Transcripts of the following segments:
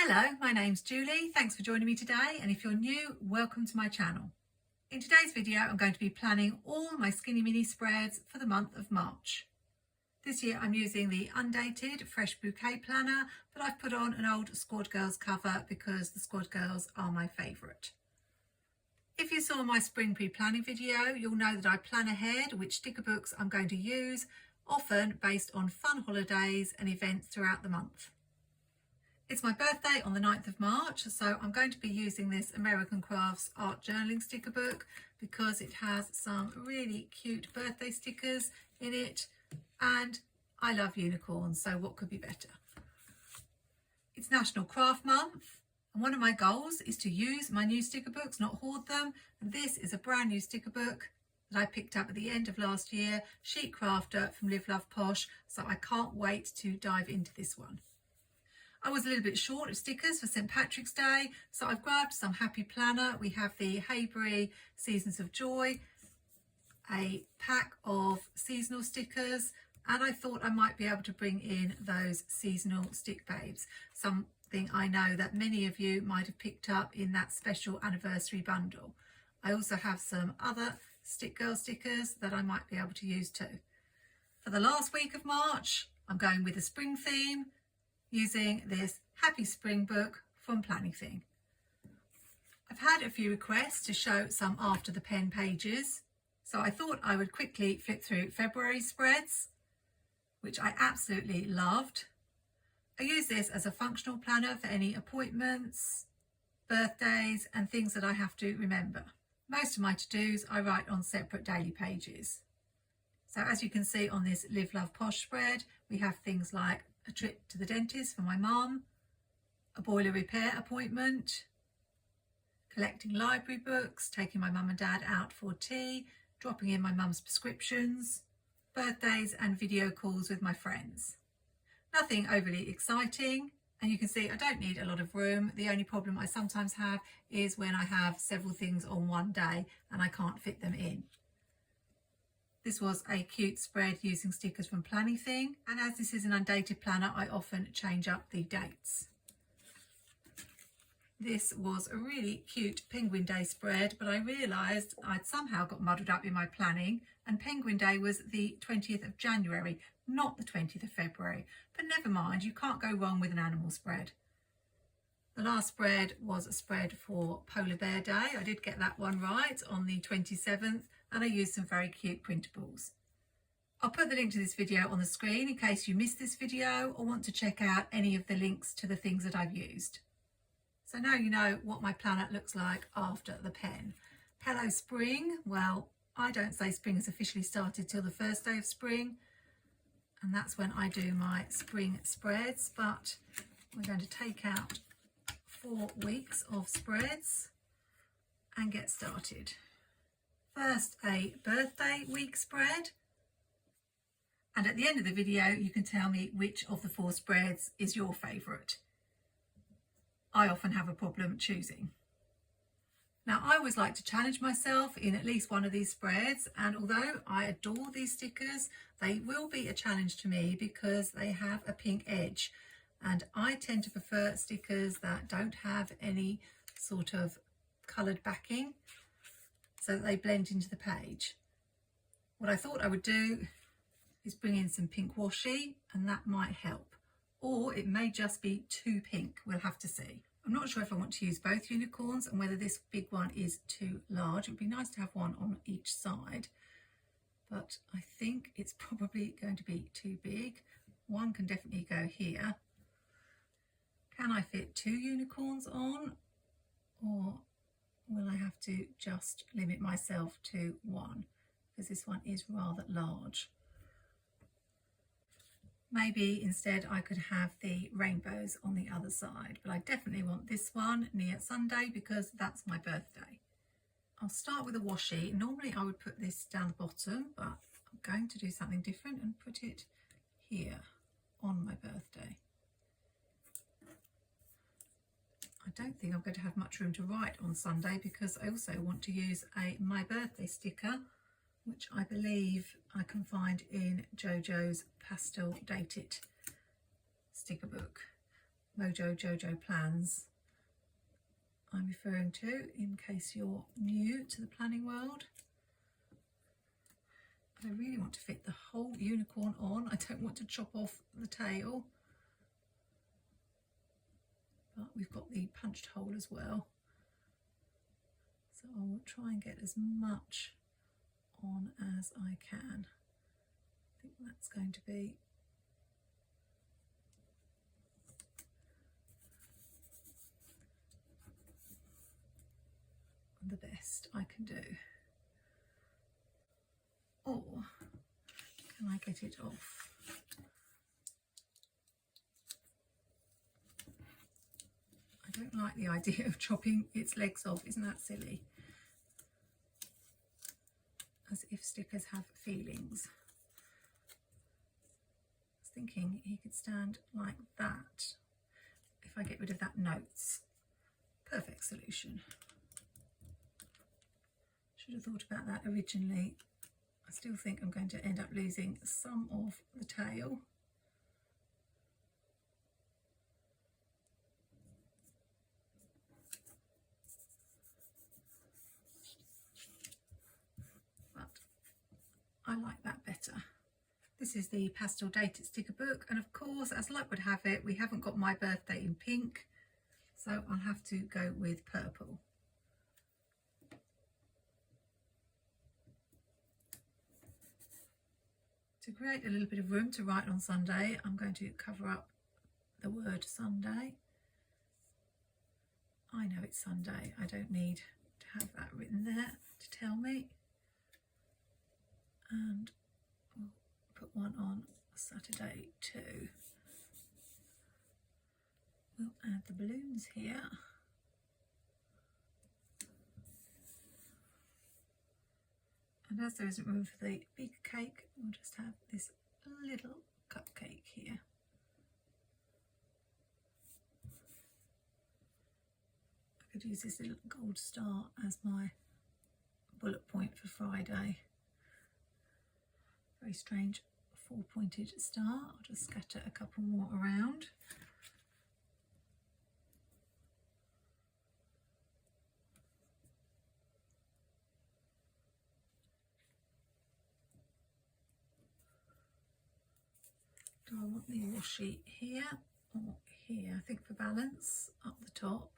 Hello, my name's Julie. Thanks for joining me today, and if you're new, welcome to my channel. In today's video, I'm going to be planning all my Skinny Mini spreads for the month of March. This year I'm using the undated Fresh Bouquet planner, but I've put on an old Squad Girls cover because the Squad Girls are my favourite. If you saw my spring pre-planning video, you'll know that I plan ahead which sticker books I'm going to use, often based on fun holidays and events throughout the month. It's my birthday on the 9th of March, so I'm going to be using this American Crafts art journaling sticker book because it has some really cute birthday stickers in it, and I love unicorns, so what could be better? It's National Craft Month, and one of my goals is to use my new sticker books, not hoard them, and this is a brand new sticker book that I picked up at the end of last year, Sheet Crafter from Liveloveposh, so I can't wait to dive into this one. I was a little bit short of stickers for St Patrick's Day, so I've grabbed some Happy Planner. We have the Haybury Seasons of Joy, a pack of seasonal stickers, and I thought I might be able to bring in those seasonal stick babes, something I know that many of you might have picked up in that special anniversary bundle. I also have some other Stick Girl stickers that I might be able to use too. For the last week of March, I'm going with a spring theme, using this Happy Spring book from Planything. I've had a few requests to show some after the pen pages, so I thought I would quickly flip through February spreads, which I absolutely loved. I use this as a functional planner for any appointments, birthdays and things that I have to remember. Most of my to-dos I write on separate daily pages. So as you can see on this Live Love Posh spread, we have things like a trip to the dentist for my mum, a boiler repair appointment, collecting library books, taking my mum and dad out for tea, dropping in my mum's prescriptions, birthdays and video calls with my friends. Nothing overly exciting, and you can see I don't need a lot of room. The only problem I sometimes have is when I have several things on one day and I can't fit them in. This was a cute spread using stickers from Planything, and as this is an undated planner, I often change up the dates. This was a really cute Penguin Day spread, but I realised I'd somehow got muddled up in my planning, and Penguin Day was the 20th of January, not the 20th of February. But never mind, you can't go wrong with an animal spread. The last spread was a spread for Polar Bear Day. I did get that one right on the 27th, and I used some very cute printables. I'll put the link to this video on the screen in case you missed this video or want to check out any of the links to the things that I've used. So now you know what my planner looks like after the pen. Hello spring. Well, I don't say spring has officially started till the first day of spring, and that's when I do my spring spreads, but we're going to take out 4 weeks of spreads and get started. First, a birthday week spread, and at the end of the video you can tell me which of the 4 spreads is your favourite. I often have a problem choosing. Now I always like to challenge myself in at least one of these spreads, and although I adore these stickers, they will be a challenge to me because they have a pink edge, and I tend to prefer stickers that don't have any sort of coloured backing, so that they blend into the page. What I thought I would do is bring in some pink washi, and that might help. Or it may just be too pink, we'll have to see. I'm not sure if I want to use both unicorns and whether this big one is too large. It would be nice to have one on each side, but I think it's probably going to be too big. One can definitely go here. Can I fit 2 unicorns on, or will I have to just limit myself to 1 because this one is rather large? Maybe instead I could have the rainbows on the other side, but I definitely want this one near Sunday because that's my birthday. I'll start with a washi. Normally I would put this down the bottom, but I'm going to do something different and put it here on my birthday. I don't think I'm going to have much room to write on Sunday because I also want to use a My Birthday sticker, which I believe I can find in Jojo's Pastel Date It sticker book. Mojo Jojo plans I'm referring to, in case you're new to the planning world. I really want to fit the whole unicorn on. I don't want to chop off the tail. But we've got the punched hole as well. So I'll try and get as much on as I can. I think that's going to be the best I can do. Or can I get it off? I don't like the idea of chopping its legs off. Isn't that silly? As if stickers have feelings. I was thinking he could stand like that if I get rid of that notes. Perfect solution. Should have thought about that originally. I still think I'm going to end up losing some of the tail. But I like that better. This is the Pastel Date It Sticker book, and of course, as luck would have it, we haven't got my birthday in pink, so I'll have to go with purple. To create a little bit of room to write on Sunday, I'm going to cover up the word Sunday. I know it's Sunday, I don't need to have that written there to tell me. And we'll put one on Saturday too. We'll add the balloons here. And as there isn't room for the big cake, we'll just have this little cupcake here. I could use this little gold star as my bullet point for Friday. Very strange 4-pointed star. I'll just scatter a couple more around. Do I want the washi here or here? I think for balance, up the top.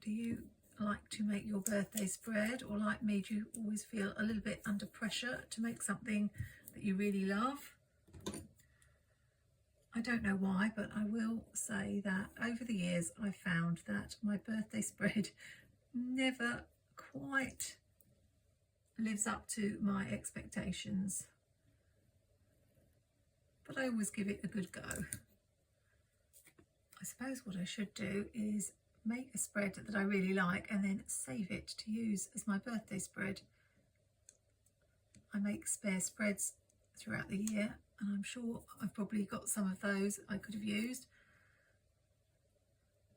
Do you like to make your birthday spread, or like me, do you always feel a little bit under pressure to make something that you really love? I don't know why, but I will say that over the years I've found that my birthday spread never quite lives up to my expectations, but I always give it a good go. I suppose what I should do is make a spread that I really like and then save it to use as my birthday spread. I make spare spreads throughout the year, and I'm sure I've probably got some of those I could have used,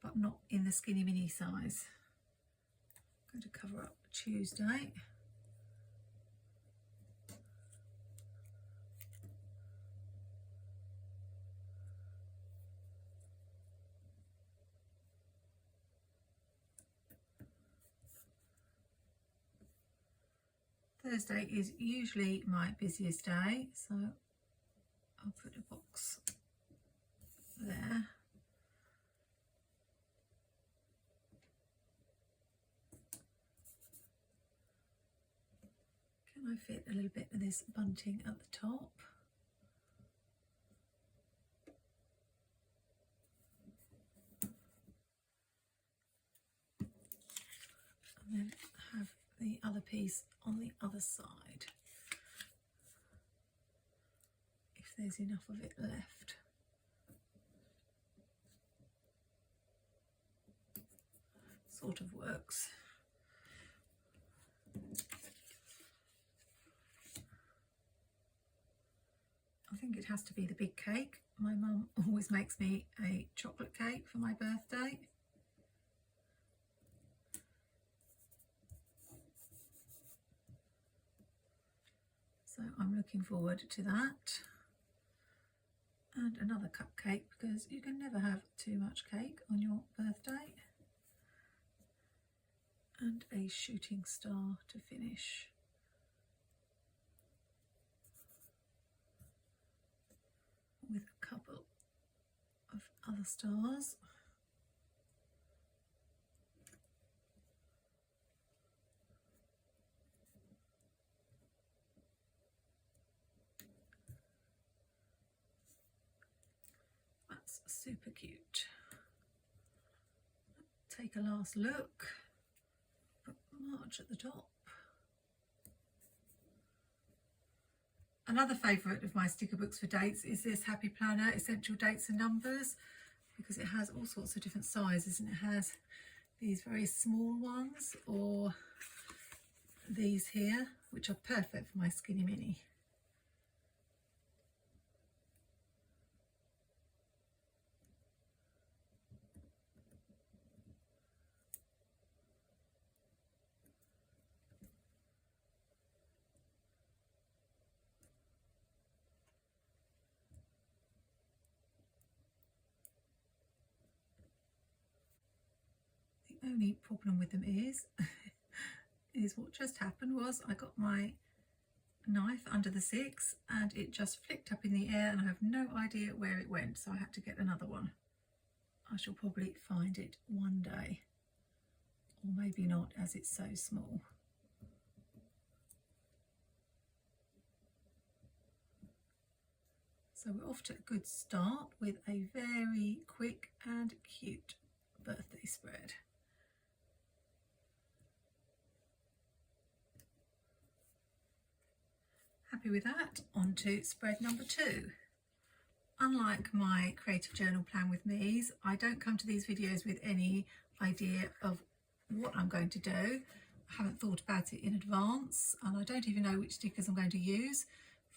but not in the skinny mini size. I'm going to cover up Tuesday. Thursday is usually my busiest day, so I'll put a box there. Can I fit a little bit of this bunting at the top? And then have the other piece on the other side, if there's enough of it left. Sort of works. I think it has to be the big cake. My mum always makes me a chocolate cake for my birthday. So I'm looking forward to that. And another cupcake, because you can never have too much cake on your birthday. And a shooting star to finish. With a couple of other stars. That's super cute. Take a last look. Put March at the top. Another favourite of my sticker books for dates is this Happy Planner Essential Dates and Numbers, because it has all sorts of different sizes, and it has these very small ones or these here, which are perfect for my Skinny Mini. The only problem with them is what just happened was I got my knife under the 6 and it just flicked up in the air, and I have no idea where it went, so I had to get another one. I shall probably find it one day, or maybe not, as it's so small. So we're off to a good start with a very quick and cute birthday spread. Happy with that. On to spread number 2. Unlike my creative journal plan with me's, I don't come to these videos with any idea of what I'm going to do. I haven't thought about it in advance, and I don't even know which stickers I'm going to use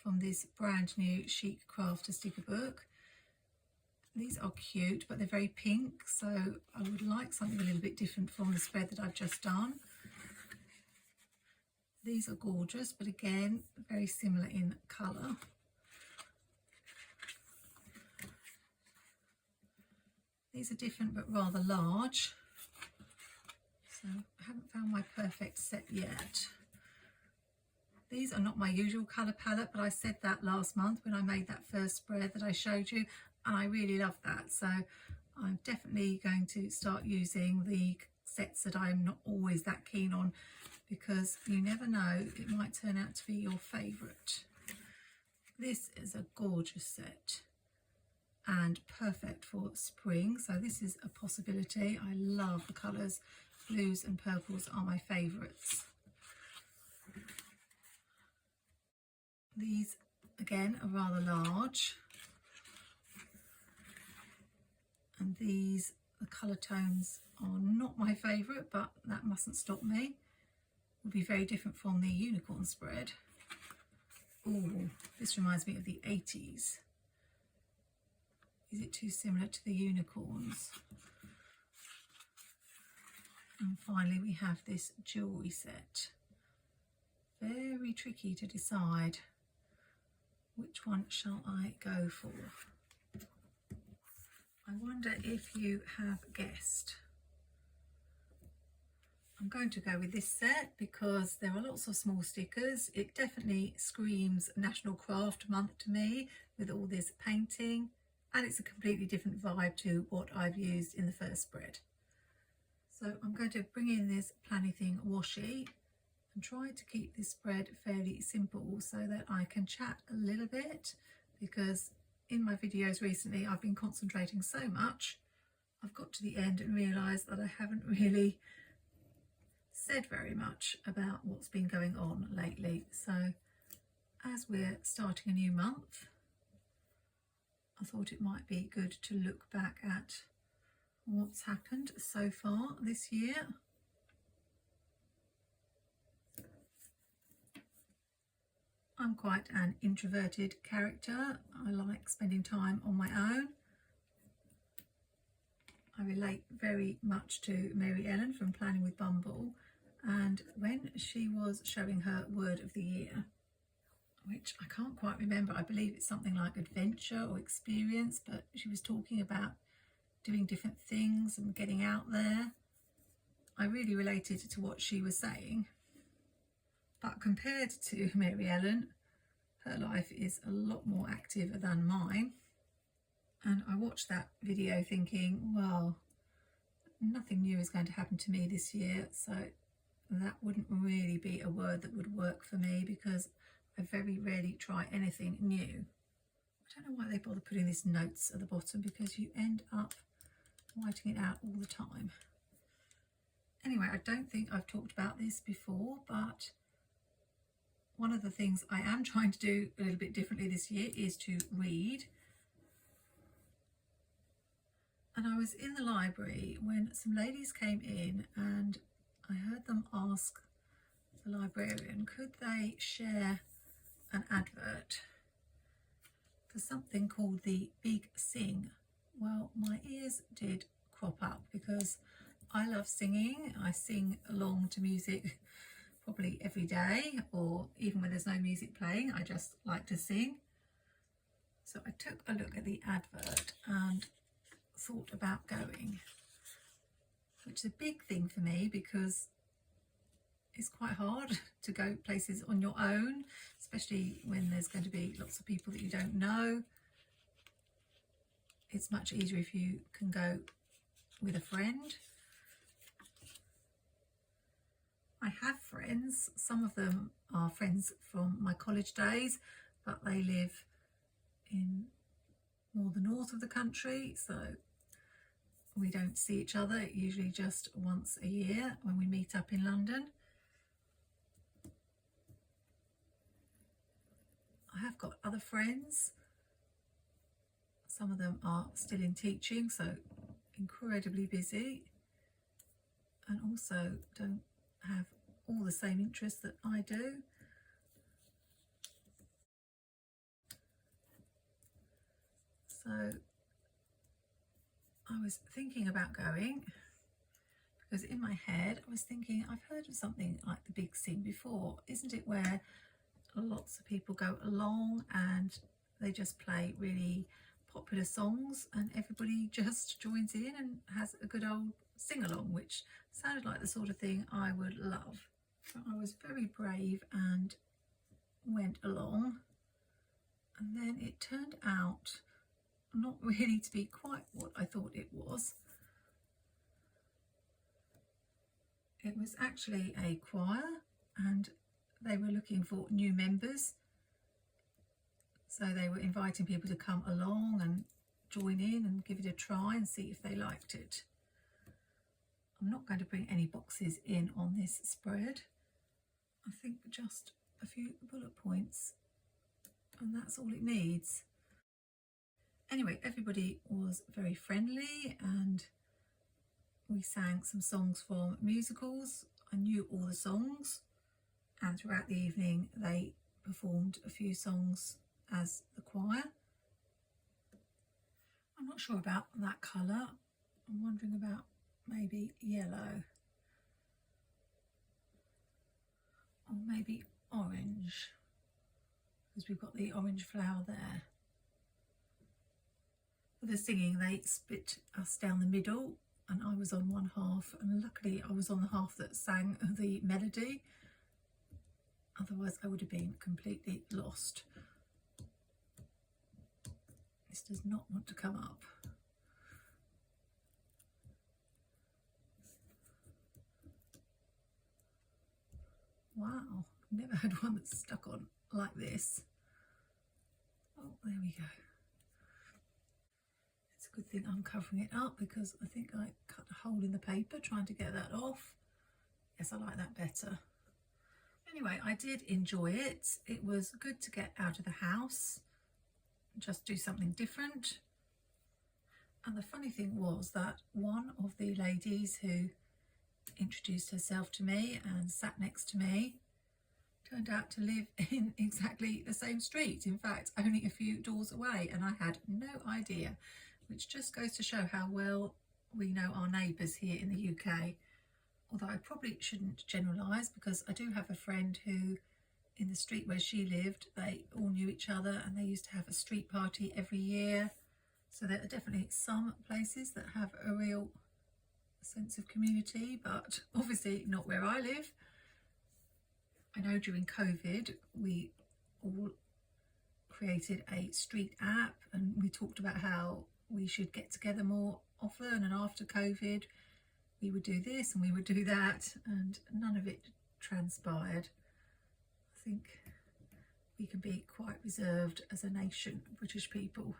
from this brand new Chic Crafter sticker book. These are cute, but they're very pink, so I would like something a little bit different from the spread that I've just done. These are gorgeous, but again, very similar in colour. These are different but rather large. So I haven't found my perfect set yet. These are not my usual colour palette, but I said that last month when I made that first spread that I showed you, and I really love that. So I'm definitely going to start using the sets that I'm not always that keen on, because you never know, it might turn out to be your favourite. This is a gorgeous set and perfect for spring, so this is a possibility. I love the colours. Blues and purples are my favourites. These again are rather large, and these, the colour tones are not my favourite, but that mustn't stop me. Would be very different from the unicorn spread. Oh, this reminds me of the 80s. Is it too similar to the unicorns? And finally we have this jewellery set. Very tricky to decide which one shall I go for. I wonder if you have guessed. I'm going to go with this set because there are lots of small stickers. It definitely screams National Craft Month to me with all this painting, and it's a completely different vibe to what I've used in the first spread. So I'm going to bring in this Planything washi and try to keep this spread fairly simple so that I can chat a little bit, because in my videos recently I've been concentrating so much, I've got to the end and realised that I haven't really said very much about what's been going on lately. So as we're starting a new month, I thought it might be good to look back at what's happened so far this year. I'm quite an introverted character. I like spending time on my own. I relate very much to Mary Ellen from Planning with Bumble, and when she was showing her word of the year which I can't quite remember. I believe it's something like adventure or experience, but she was talking about doing different things and getting out there. I really related to what she was saying. But compared to Mary Ellen, her life is a lot more active than mine. And I watched that video thinking, well, nothing new is going to happen to me this year, so that wouldn't really be a word that would work for me because I very rarely try anything new. I don't know why they bother putting these notes at the bottom, because you end up writing it out all the time. Anyway, I don't think I've talked about this before, but one of the things I am trying to do a little bit differently this year is to read. And I was in the library when some ladies came in and I heard them ask the librarian, could they share an advert for something called the Big Sing. Well, my ears did crop up because I love singing. I sing along to music probably every day, or even when there's no music playing, I just like to sing. So I took a look at the advert and thought about going, which is a big thing for me because it's quite hard to go places on your own, especially when there's going to be lots of people that you don't know. It's much easier if you can go with a friend. I have friends, some of them are friends from my college days, but they live in more the north of the country, so we don't see each other, usually just once a year when we meet up in London. I have got other friends. Some of them are still in teaching, so incredibly busy, and also don't have all the same interests that I do. So I was thinking about going because in my head I was thinking, I've heard of something like the Big Sing before. Isn't it where lots of people go along and they just play really popular songs and everybody just joins in and has a good old sing-along, which sounded like the sort of thing I would love. So I was very brave and went along, and then it turned out not really to be quite what I thought it was. It was actually a choir and they were looking for new members, so they were inviting people to come along and join in and give it a try and see if they liked it. I'm not going to bring any boxes in on this spread. I think just a few bullet points and that's all it needs. Anyway, everybody was very friendly and we sang some songs from musicals. I knew all the songs, and throughout the evening they performed a few songs as the choir. I'm not sure about that colour. I'm wondering about maybe yellow or maybe orange, because we've got the orange flower there. For the singing, they split us down the middle and I was on one half, and luckily I was on the half that sang the melody, otherwise I would have been completely lost. This does not want to come up. Wow, never had one that's stuck on like this. Oh, there we go. It's a good thing I'm covering it up because I think I cut a hole in the paper trying to get that off. Yes, I like that better. Anyway, I did enjoy it. It was good to get out of the house, just do something different. And the funny thing was that one of the ladies who introduced herself to me and sat next to me turned out to live in exactly the same street, in fact only a few doors away, and I had no idea, which just goes to show how well we know our neighbours here in the UK. Although I probably shouldn't generalise, because I do have a friend who in the street where she lived, they all knew each other and they used to have a street party every year. So there are definitely some places that have a real sense of community, but obviously not where I live. I know during COVID we all created a street app and we talked about how we should get together more often, and after COVID we would do this and we would do that, and none of it transpired. I think we can be quite reserved as a nation, British people,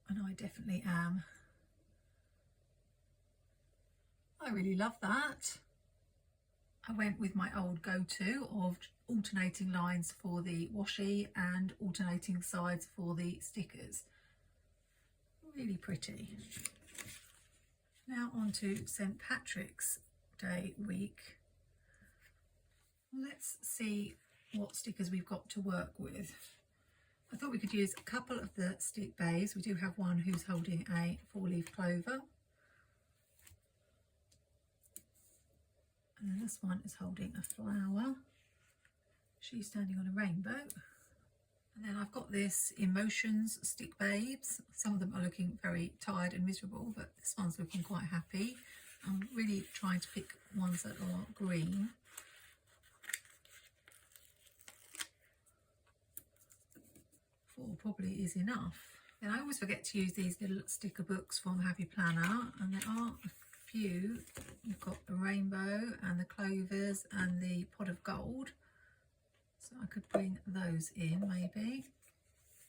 and I definitely am. I really love that. I went with my old go-to of alternating lines for the washi and alternating sides for the stickers. Really pretty. Now on to St. Patrick's Day week. Let's see what stickers we've got to work with. I thought we could use a couple of the stick bays. We do have one who's holding a 4-leaf clover. And then this one is holding a flower. She's standing on a rainbow. And then I've got this Emotions Stick Babes. Some of them are looking very tired and miserable, but this one's looking quite happy. I'm really trying to pick ones that are green. 4 probably is enough. And I always forget to use these little sticker books from Happy Planner, and there are a few. You've got the rainbow and the clovers and the pot of gold, so I could bring those in maybe.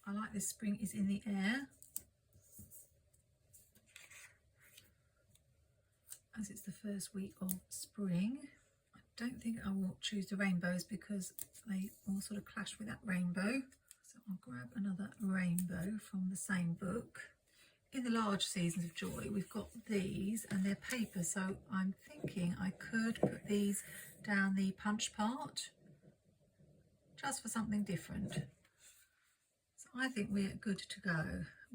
I like this Spring is in the Air, as it's the first week of spring. I don't think I will choose the rainbows because they all sort of clash with that rainbow, so I'll grab another rainbow from the same book. In the large Seasons of Joy, we've got these and they're paper, so I'm thinking I could put these down the punch part just for something different. So I think we're good to go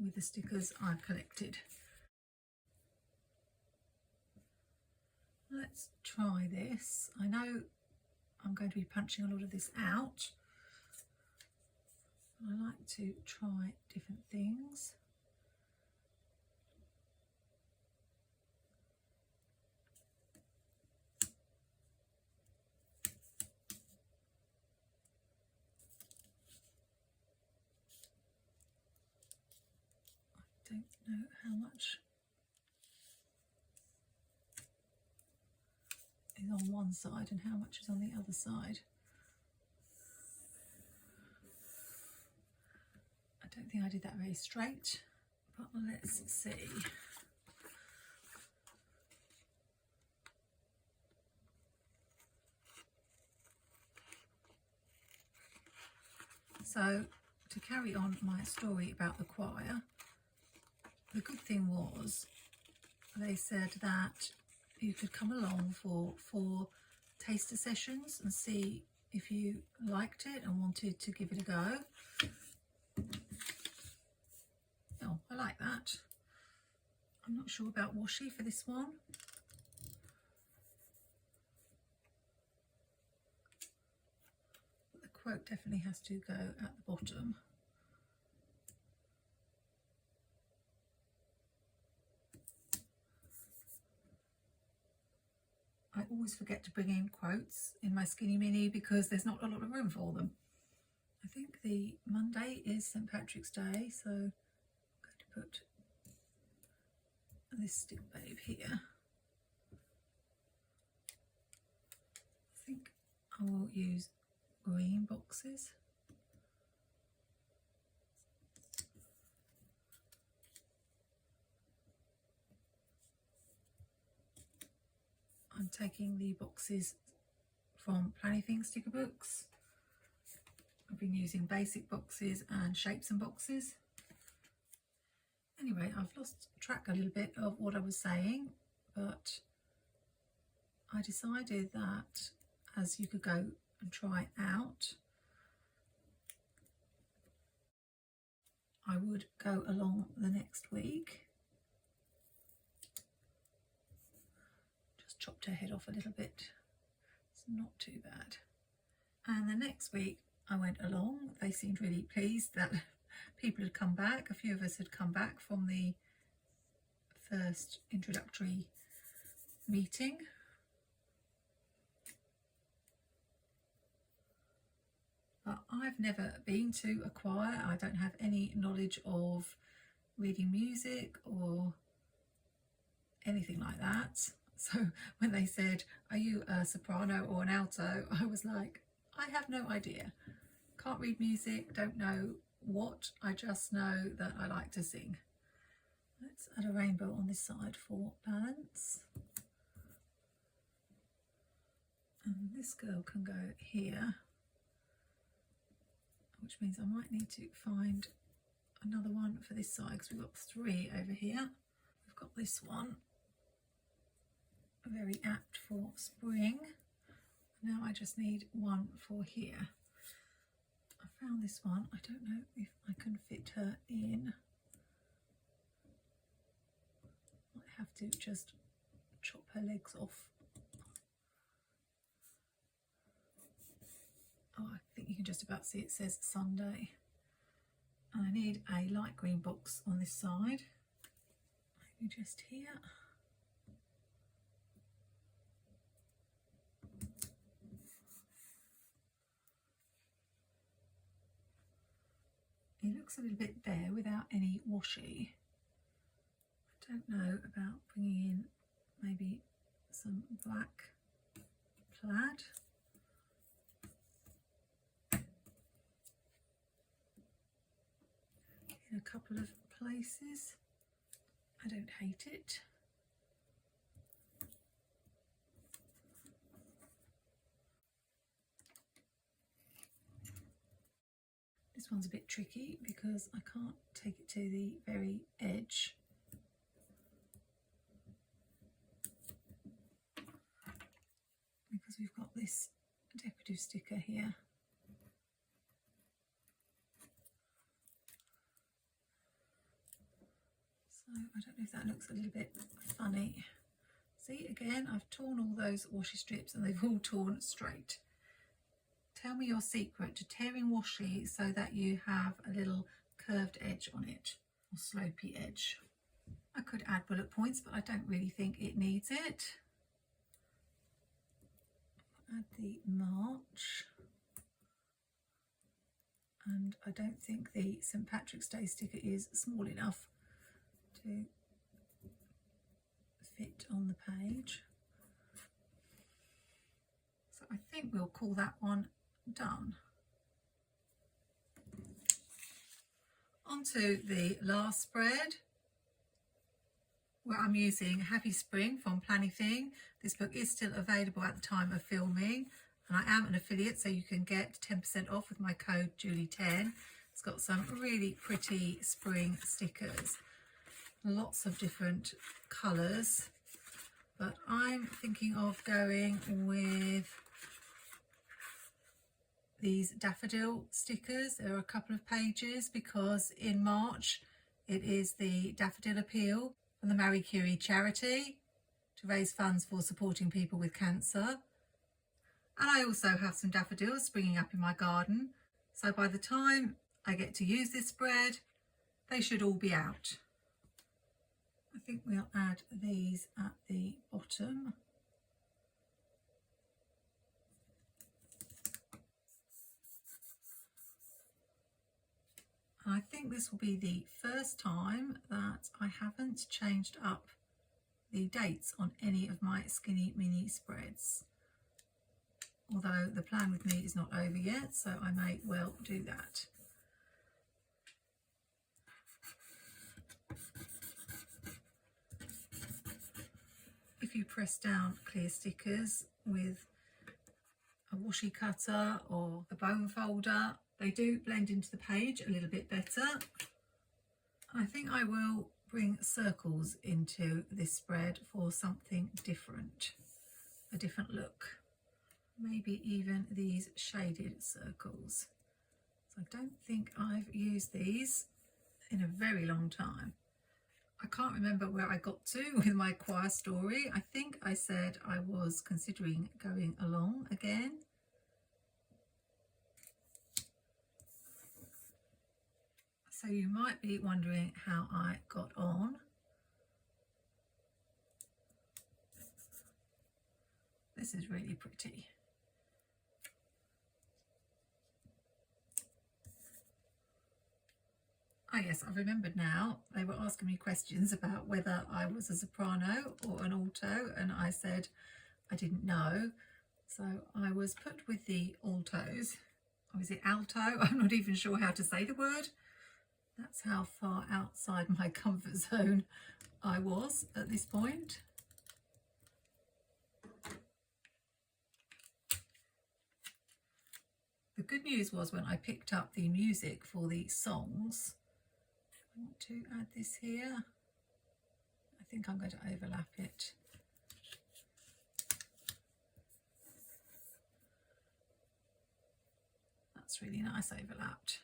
with the stickers I've collected. Let's try this. I know I'm going to be punching a lot of this out. I like to try different things. Don't know how much is on one side and how much is on the other side. I don't think I did that very straight, but let's see. So to carry on my story about the choir, the good thing was they said that you could come along for 4 taster sessions and see if you liked it and wanted to give it a go. Oh, I like that. I'm not sure about washi for this one. But the quote definitely has to go at the bottom. I always forget to bring in quotes in my Skinny Mini because there's not a lot of room for them. I think the Monday is St. Patrick's Day, so I'm going to put this stick babe here. I think I will use green boxes. I'm taking the boxes from Planything sticker books. I've been using basic boxes and shapes and boxes. Anyway, I've lost track a little bit of what I was saying, but I decided that as you could go and try out, I would go along the next week. Chopped her head off a little bit. It's not too bad. And the next week I went along, they seemed really pleased that people had come back. A few of us had come back from the first introductory meeting. But I've never been to a choir. I don't have any knowledge of reading music or anything like that. So when they said, are you a soprano or an alto? I was like, I have no idea. Can't read music, don't know what, I just know that I like to sing. Let's add a rainbow on this side for balance. And this girl can go here, which means I might need to find another one for this side because we've got 3 over here. We've got this one, very apt for spring. Now I just need one for here. I found this one. I don't know if I can fit her in. Might have to just chop her legs off. Oh, I think you can just about see it says Sunday. And I need a light green box on this side. Maybe just here. It looks a little bit bare without any washi. I don't know about bringing in maybe some black plaid. In a couple of places. I don't hate it. This one's a bit tricky because I can't take it to the very edge. Because we've got this decorative sticker here. So I don't know if that looks a little bit funny. See, again, I've torn all those washi strips and they've all torn straight. Tell me your secret to tearing washi so that you have a little curved edge on it, or slopey edge. I could add bullet points, but I don't really think it needs it. Add the March. And I don't think the St. Patrick's Day sticker is small enough to fit on the page. So I think we'll call that one done. On to the last spread, where I'm using Happy Spring from Planything. This book is still available at the time of filming, and I am an affiliate, so you can get 10% off with my code Julie10. It's got some really pretty spring stickers, lots of different colours, but I'm thinking of going with these daffodil stickers. There are a couple of pages because in March it is the Daffodil Appeal from the Marie Curie charity to raise funds for supporting people with cancer. And I also have some daffodils springing up in my garden, so by the time I get to use this spread they should all be out. I think we'll add these at the bottom. I think this will be the first time that I haven't changed up the dates on any of my Skinny Mini spreads. Although the plan with me is not over yet, so I may well do that. If you press down clear stickers with a washi cutter or the bone folder, they do blend into the page a little bit better. I think I will bring circles into this spread for something different, a different look. Maybe even these shaded circles. So I don't think I've used these in a very long time. I can't remember where I got to with my choir story. I think I said I was considering going along again. So you might be wondering how I got on. This is really pretty. Ah yes, I've remembered now. They were asking me questions about whether I was a soprano or an alto, and I said I didn't know. So I was put with the altos. Or is it alto? I'm not even sure how to say the word. That's how far outside my comfort zone I was at this point. The good news was when I picked up the music for the songs, I want to add this here. I think I'm going to overlap it. That's really nice overlapped.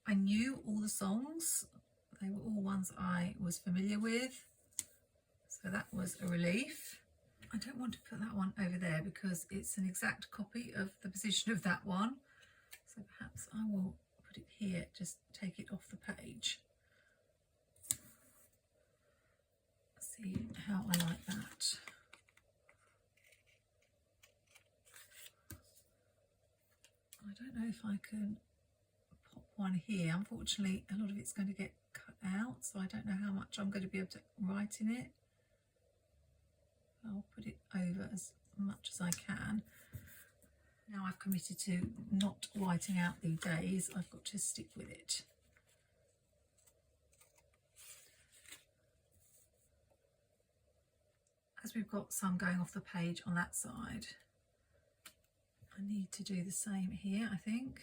I knew all the songs. They were all ones I was familiar with. So that was a relief. I don't want to put that one over there because it's an exact copy of the position of that one. So perhaps I will put it here, just take it off the page. See how I like that. I don't know if I can pop one here. Unfortunately, a lot of it's going to get cut out, so I don't know how much I'm going to be able to write in it. I'll put it over as much as I can. Now I've committed to not writing out the days, I've got to stick with it. As we've got some going off the page on that side, I need to do the same here, I think.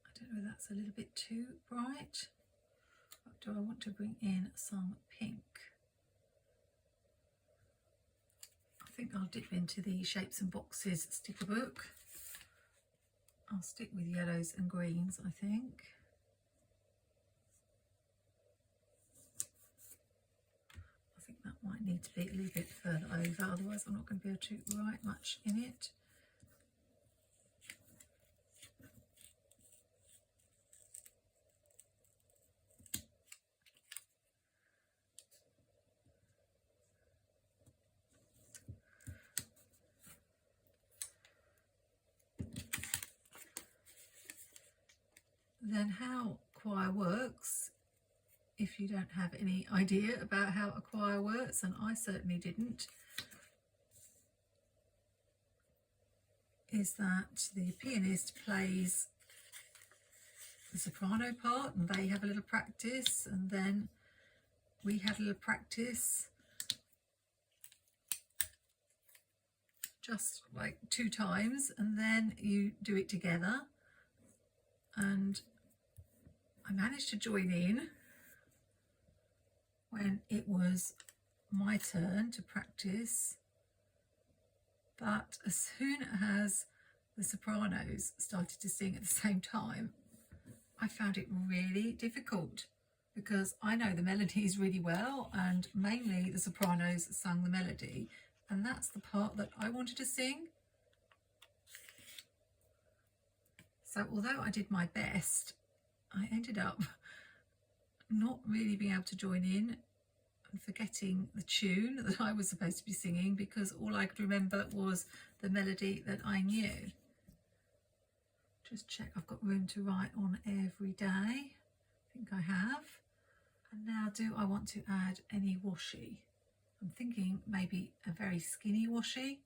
I don't know if that's a little bit too bright. But do I want to bring in some pink? I think I'll dip into the Shapes and Boxes sticker book. I'll stick with yellows and greens, I think. I think that might need to be a little bit further over, otherwise I'm not going to be able to write much in it. Then how choir works, if you don't have any idea about how a choir works, and I certainly didn't, is that the pianist plays the soprano part and they have a little practice, and then we had a little practice, just like 2 times, and then you do it together. And I managed to join in when it was my turn to practice, but as soon as the sopranos started to sing at the same time, I found it really difficult, because I know the melodies really well, and mainly the sopranos sung the melody, and that's the part that I wanted to sing. So although I did my best, I ended up not really being able to join in and forgetting the tune that I was supposed to be singing, because all I could remember was the melody that I knew. Just check I've got room to write on every day. I think I have. And now, do I want to add any washi? I'm thinking maybe a very skinny washi.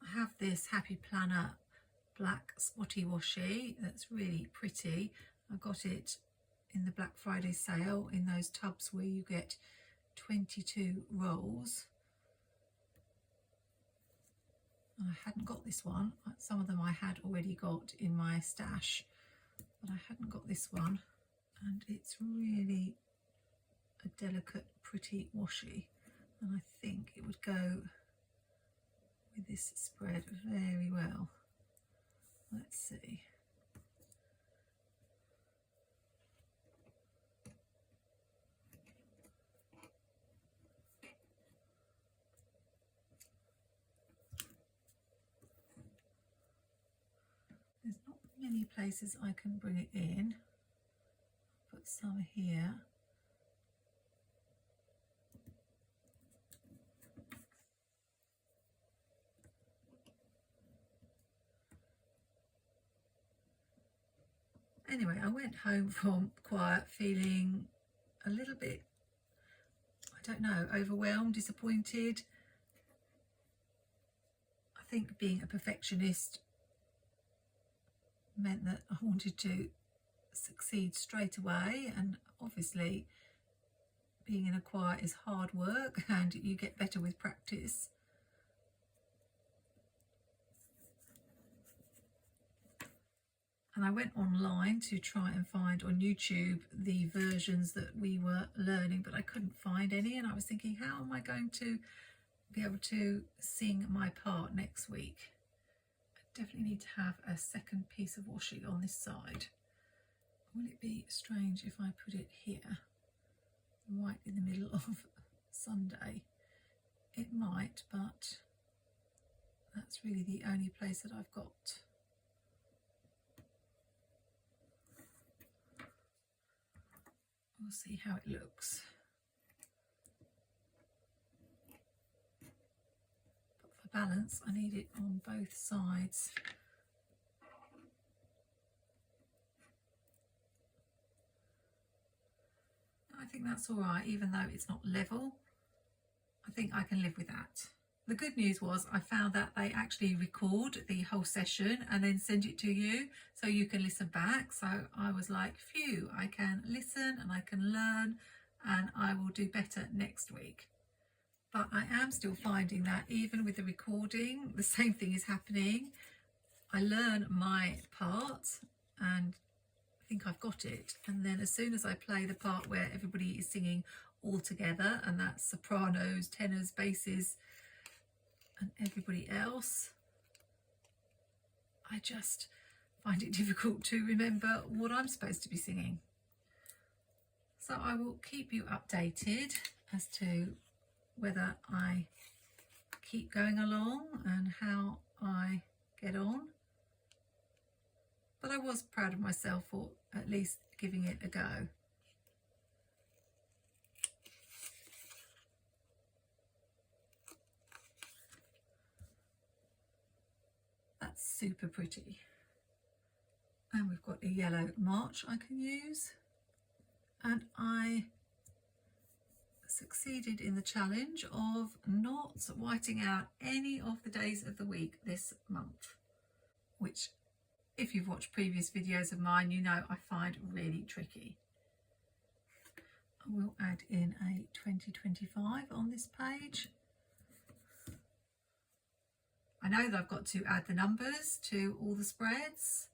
I have this Happy Planner black spotty washi that's really pretty. I got it in the Black Friday sale in those tubs where you get 22 rolls. I hadn't got this one. Some of them I had already got in my stash, but I hadn't got this one, and it's really a delicate, pretty washi, and I think it would go with this spread very well. Let's see. any places I can bring it in. Put some here. Anyway, I went home from choir feeling a little bit, I don't know, overwhelmed, disappointed. I think being a perfectionist meant that I wanted to succeed straight away, and obviously being in a choir is hard work and you get better with practice. And I went online to try and find on YouTube the versions that we were learning, but I couldn't find any, and I was thinking, how am I going to be able to sing my part next week? I definitely need to have a second piece of washi on this side. Will it be strange if I put it here, right in the middle of Sunday? It might, but that's really the only place that I've got. We'll see how it looks. But for balance, I need it on both sides. I think that's all right, even though it's not level. I think I can live with that. The good news was I found that they actually record the whole session and then send it to you so you can listen back. So I was like, phew, I can listen and I can learn and I will do better next week. But I am still finding that even with the recording, the same thing is happening. I learn my part and I think I've got it. And then as soon as I play the part where everybody is singing all together, and that's sopranos, tenors, basses, and everybody else, I just find it difficult to remember what I'm supposed to be singing. So I will keep you updated as to whether I keep going along and how I get on. But I was proud of myself for at least giving it a go. That's super pretty. And we've got a yellow march I can use. And I succeeded in the challenge of not whiting out any of the days of the week this month, which, if you've watched previous videos of mine, you know I find really tricky. I will add in a 2025 on this page. I know that I've got to add the numbers to all the spreads,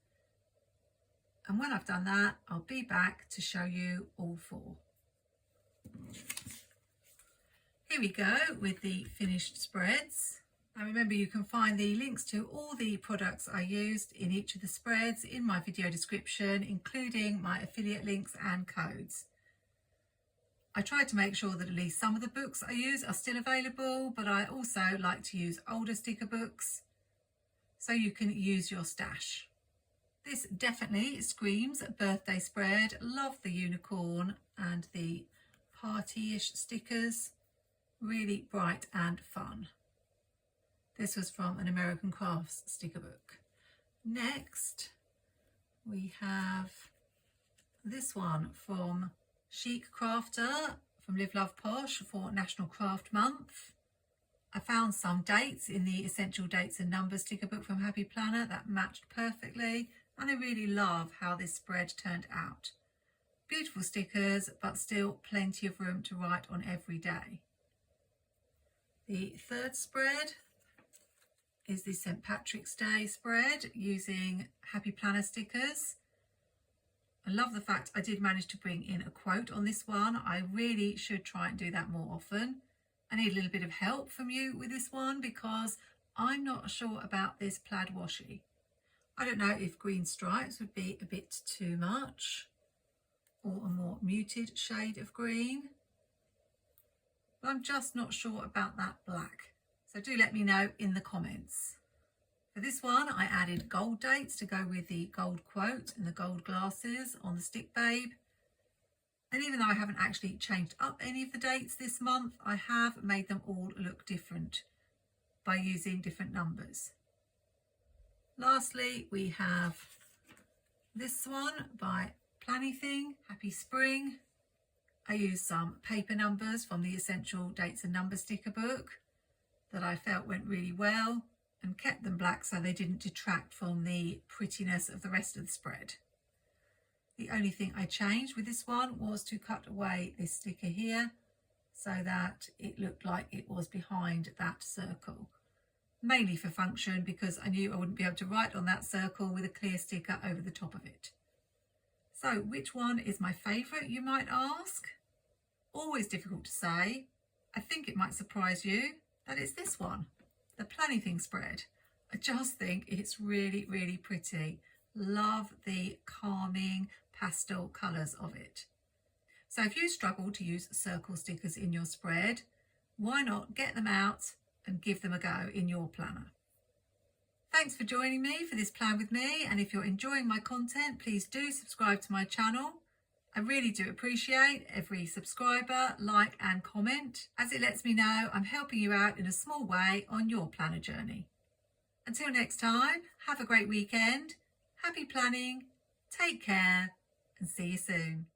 and when I've done that, I'll be back to show you all four. Here we go with the finished spreads. Now remember, you can find the links to all the products I used in each of the spreads in my video description, including my affiliate links and codes. I tried to make sure that at least some of the books I use are still available, but I also like to use older sticker books so you can use your stash. This definitely screams birthday spread. Love the unicorn and the party-ish stickers. Really bright and fun. This was from an American Crafts sticker book. Next, we have this one from Chic Crafter from liveloveposh for National Craft Month. I found some dates in the Essential Dates and Numbers sticker book from happyplanner that matched perfectly, and I really love how this spread turned out. Beautiful stickers, but still plenty of room to write on every day. The third spread is the St. Patrick's Day spread using happyplanner stickers. I love the fact I did manage to bring in a quote on this one. I really should try and do that more often. I need a little bit of help from you with this one because I'm not sure about this plaid washi. I don't know if green stripes would be a bit too much or a more muted shade of green. But I'm just not sure about that black. So do let me know in the comments. For this one, I added gold dates to go with the gold quote and the gold glasses on the Stick Babe. And even though I haven't actually changed up any of the dates this month, I have made them all look different by using different numbers. Lastly, we have this one by Planything, Happy Spring. I used some paper numbers from the Essential Dates and Numbers sticker book that I felt went really well, and kept them black so they didn't detract from the prettiness of the rest of the spread. The only thing I changed with this one was to cut away this sticker here so that it looked like it was behind that circle. Mainly for function, because I knew I wouldn't be able to write on that circle with a clear sticker over the top of it. So which one is my favourite, you might ask? Always difficult to say. I think it might surprise you that it's this one, the Planything spread. I just think it's really, really pretty. Love the calming pastel colours of it. So if you struggle to use circle stickers in your spread, why not get them out and give them a go in your planner. Thanks for joining me for this Plan With Me, and if you're enjoying my content, please do subscribe to my channel. I really do appreciate every subscriber, like and comment, as it lets me know I'm helping you out in a small way on your planner journey. Until next time, have a great weekend, happy planning, take care, and see you soon.